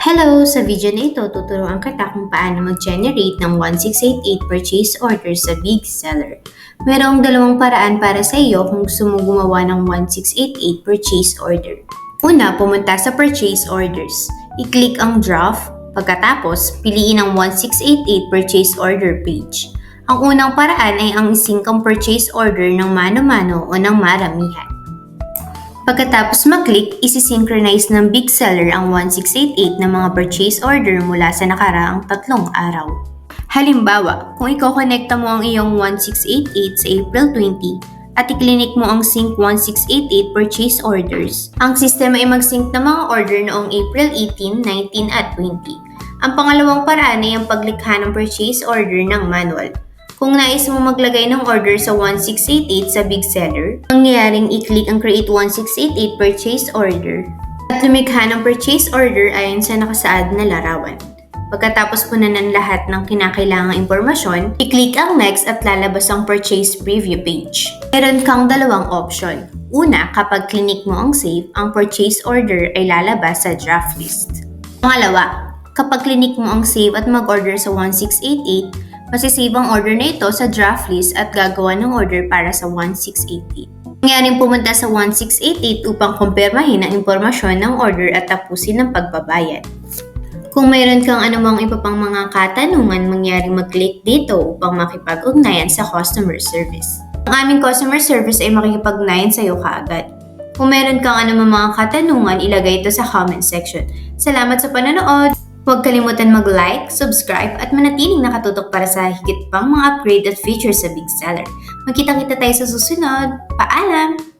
Hello! Sa video na ito, tuturuan kita kung paano mag-generate ng 1688 purchase order sa Big Seller. Merong dalawang paraan para sa iyo kung gusto mo gumawa ng 1688 purchase order. Una, pumunta sa purchase orders. I-click ang draft, pagkatapos piliin ang 1688 purchase order page. Ang unang paraan ay ang isync ang purchase order ng mano-mano o ng maramihan. Pagkatapos mag-click, isi-synchronize ng Big Seller ang 1688 na mga purchase order mula sa nakaraang 3 araw. Halimbawa, kung i-connecta mo ang iyong 1688 sa April 20 at i-click mo ang Sync 1688 purchase orders, ang sistema ay mag-sync ng mga order noong April 18, 19 at 20. Ang pangalawang paraan ay ang paglikha ng purchase order ng manual. Kung nais mo maglagay ng order sa 1688 sa Big Seller, mangyayaring i-click ang Create 1688 Purchase Order at lumikha ng purchase order ayon sa nakasaad na larawan. Pagkatapos punanan lahat ng kinakailangang impormasyon, i-click ang Next at lalabas ang Purchase Preview page. Meron kang dalawang option. Una, kapag click mo ang Save, ang purchase order ay lalabas sa draft list. Pangalawa, kapag click mo ang Save at mag-order sa 1688, masisave ang order na ito sa draft list at gagawa ng order para sa 1688. Mangyaring pumunta sa 1688 upang kumpirmahin ang impormasyon ng order at tapusin ang pagbabayad. Kung mayroon kang anumang iba pang mga katanungan, mangyaring mag-click dito upang makipag-ugnayan sa customer service. Ang aming customer service ay makikipag-ugnayan sa iyo kaagad. Kung mayroon kang anumang mga katanungan, ilagay ito sa comment section. Salamat sa panonood! Huwag kalimutan mag-like, subscribe at manatiling nakatutok para sa higit pang mga upgrade at features sa Big Seller. Magkita-kita tayo sa susunod. Paalam!